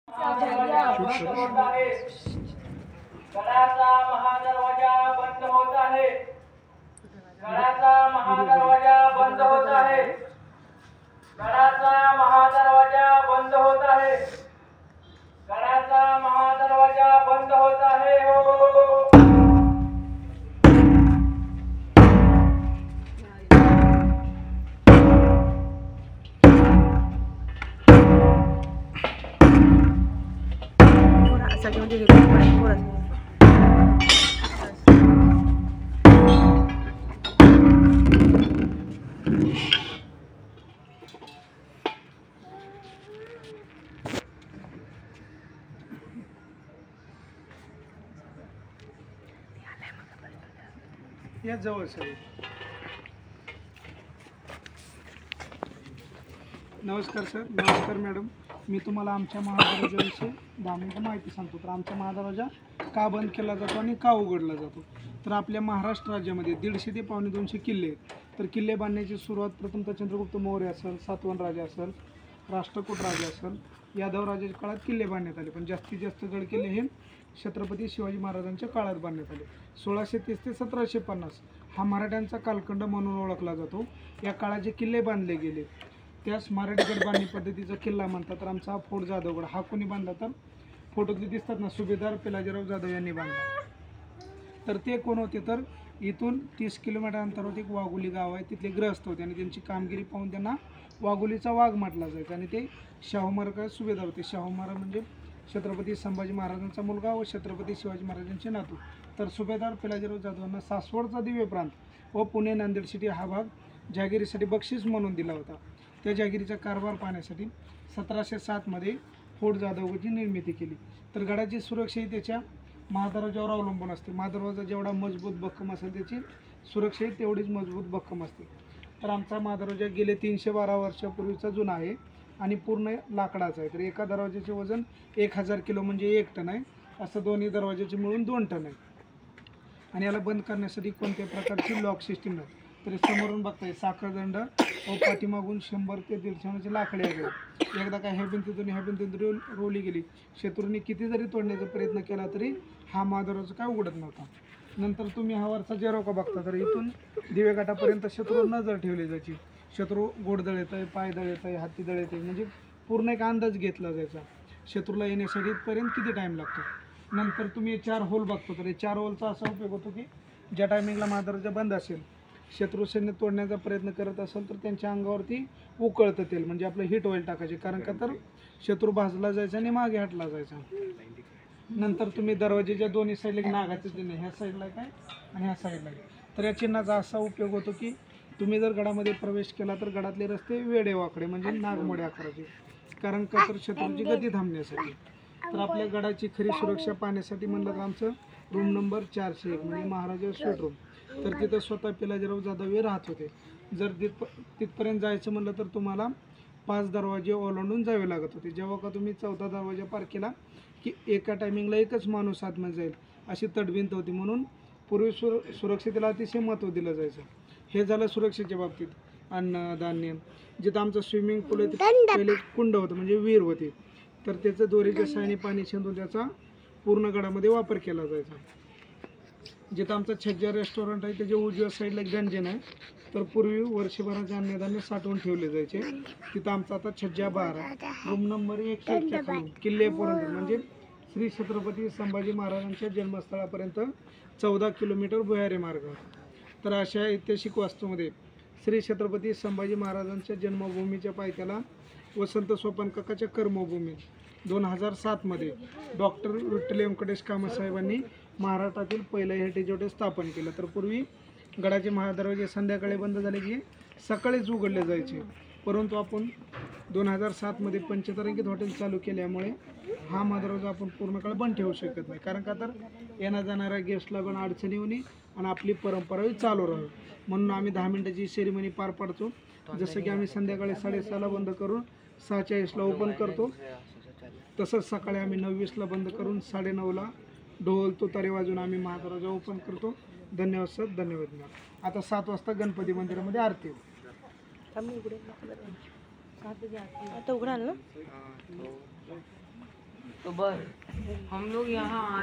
गडाचा महादरवाजा बंद होत आहे. गडाचा महादरवाजा बंद होत आहे. गडाचा महादरवाजा बंद होत आहे. गडाचा महादरवाजा बंद होत आहे. या जवळ सर. नमस्कार सर. नमस्कार मॅडम. मी तुम्हाला आमच्या महादरवाजाविषयी 10 मिनिटं माहिती सांगतो. तर आमचा महादरवाजा का बंद केला जातो आणि का उघडला जातो. तर आपल्या महाराष्ट्र राज्यामध्ये 150 ते पावणे 200 किल्ले आहेत. तर किल्ले बांधण्याची सुरुवात प्रथमतः चंद्रगुप्त मौर्य असेल, सातवहन राजा असेल, राष्ट्रकूट राजा असेल, यादव राजाच्या काळात किल्ले बांधण्यात आले. पण जास्तीत जास्त गड किल्ले हे छत्रपती शिवाजी महाराजांच्या काळात बांधण्यात आले. 1630 ते 1750 हा मराठ्यांचा कालखंड म्हणून ओळखला जातो. या काळात जे किल्ले बांधले गेले त्यास मराठीगड बांधणी पद्धतीचा किल्ला म्हणतात. तर आमचा फोर्ट जाधवगड हा कोणी बांधला, तर फोटोतले दिसतात ना, सुभेदार पिलाजीराव जाधव यांनी बांधला. तर ते कोण होते, तर इथून 30 किलोमीटर अंतरावर एक वाघोली गाव आहे, तिथले ग्रस्त होते आणि त्यांची कामगिरी पाहून त्यांना वाघोलीचा वाघ म्हटला जायचा. आणि ते शाहू महाराज सुभेदार होते. शाहू महाराज म्हणजे छत्रपती संभाजी महाराजांचा मुलगा व छत्रपती शिवाजी महाराजांचे नातू. तर सुभेदार पिलाजीराव जाधवांना सासवडचा दिव्य प्रांत व पुणे नांदेड सिटी हा भाग जहागिरीसाठी बक्षीस म्हणून दिला होता. त्या जहागिरीचा कारभार पाहण्यासाठी 1707 फोर्ट जाधवगडची निर्मिती केली. तर गडाची सुरक्षा ही त्याच्या महादरवाजावर अवलंबून असते. महादरवाजा जेवढा मजबूत भक्कम असेल त्याची सुरक्षा ही तेवढीच मजबूत भक्कम असते. तर आमचा महादरवाजा गेले 312 वर्षापूर्वीचा जुना आहे आणि पूर्ण लाकडाचा आहे. तर एका दरवाजाचे वजन 1000 किलो म्हणजे 1 टन आहे. असं दोन्ही दरवाजाचे मिळून 2 टन आहे. आणि याला बंद करण्यासाठी कोणत्या प्रकारची लॉक सिस्टीम नाही. तर समोरून बघताय साखळदंड व पाठीमागून 100 ते 150 लाकडे आहे. एकदा काय ह्या भिंतीतून रोवली गेली. शत्रूंनी किती जरी तोडण्याचा प्रयत्न केला तरी हा महादरवाजा काय उघडत नव्हता. नंतर तुम्ही हा वरचा जेरोका बघता, तर इथून दिवेघाटापर्यंत शत्रू नजर ठेवली जायची. शत्रू गोडदळ येत आहे, पायदळ येत आहे, हाती दळ येत आहे, म्हणजे पूर्ण एक अंदाज घेतला जायचा शत्रूला येण्यासाठी इथपर्यंत किती टाईम लागतो. नंतर तुम्ही 4 होल बघतो. तर 4 होलचा असा उपयोग होतो की ज्या टायमिंगला महादरवाजा बंद असेल, शत्रू सैन्य तोडण्याचा प्रयत्न करत असेल तर त्यांच्या अंगावरती उकळतं तेल म्हणजे आपलं हीट ऑइल टाकायचे. कारण का तर शत्रू भाजला जायचा आणि मागे हटला जायचा. नंतर तुम्ही दरवाजेच्या दोन्ही साईडला नागाचं चिन्ह, ह्या साईडला काय आणि ह्या साईडला. तर या चिन्हाचा असा उपयोग होतो की तुम्ही जर गडामध्ये प्रवेश केला तर गडातले रस्ते वेडे वाकडे म्हणजे नागमोडे आकाराचे. कारण का तर शत्रूची गती थांबण्यासाठी. तर आपल्या गडाची खरी सुरक्षा पाहण्यासाठी म्हणलं तर आमचं रूम नंबर 401 म्हणजे महाराजा स्वीट रूम. तर तिथं स्वतः पिलाजीराव जाधव हे राहत होते. जर तिथपर्यंत जायचं म्हणलं तर तुम्हाला 5 दरवाजे ओलांडून जावे लागत होते. जेव्हा का तुम्ही 4था दरवाजा पार केला की एका टायमिंगला एकच माणूस आतमध्ये जाईल अशी तडबिंत होती. म्हणून पूर्वी सुरक्षेला अतिशय महत्त्व दिलं जायचं. हे झालं सुरक्षेच्या बाबतीत. अन्न धान्य. जिथं आमचं स्विमिंग पूल आहे पहिले कुंड होतं म्हणजे विहीर होती. तर त्याचं दोरीच्या साहाय्याने पाणी शिंदून त्याचा पूर्ण गडामध्ये वापर केला जायचा. जिथं आमचं छज्जा रेस्टॉरंट आहे त्याच्या उजव्या साईडला गंजन आहे. तर पूर्वी वर्षभराचे अन्नधान्य साठवून ठेवले जायचे. तिथं आमचा आता छज्जा 12 रूम नंबर 101च्या खाली किल्लेपर्यंत म्हणजे श्री छत्रपती संभाजी महाराजांच्या जन्मस्थळापर्यंत 14 किलोमीटर भुयारी मार्ग. तर अशा ऐतिहासिक वास्तूमध्ये श्री छत्रपती संभाजी महाराजांच्या जन्मभूमीच्या पायथ्याला वसंत सोपान काकाच्या कर्मभूमी 2007 डॉक्टर विठ्ठल व्यंकटेश कामतसाहेबांनी महाराष्ट्रातील पहिलं हेरिटेज हॉटेल स्थापन केलं. तर पूर्वी गडाचे महादरवाजे संध्याकाळी बंद झाले की सकाळीच उघडले जायचे. परंतु आपण 2007 पंचतारांकित हॉटेल चालू केल्यामुळे हा महादरवाजा आपण पूर्ण काळ बंद ठेवू शकत नाही. कारण का तर येण्या जाणाऱ्या गेस्टला पण अडचणी होणे आणि आपली परंपराही चालू राहावी म्हणून आम्ही 10 मिनिटाची सेरेमनी पार पाडतो. जसं की आम्ही संध्याकाळी 6:30ला बंद करून 6:40ला ओपन करतो. तसंच सकाळी आम्ही 9:20ला बंद करून 9:30ला ढोल तुतारी वाजून आम्ही महादरवाजा ओपन करतो. धन्यवाद सर. धन्यवाद. आता 7 वाजता गणपती मंदिरामध्ये आरती. आता उघडाल ना. तो बस हम लोग यहाँ आए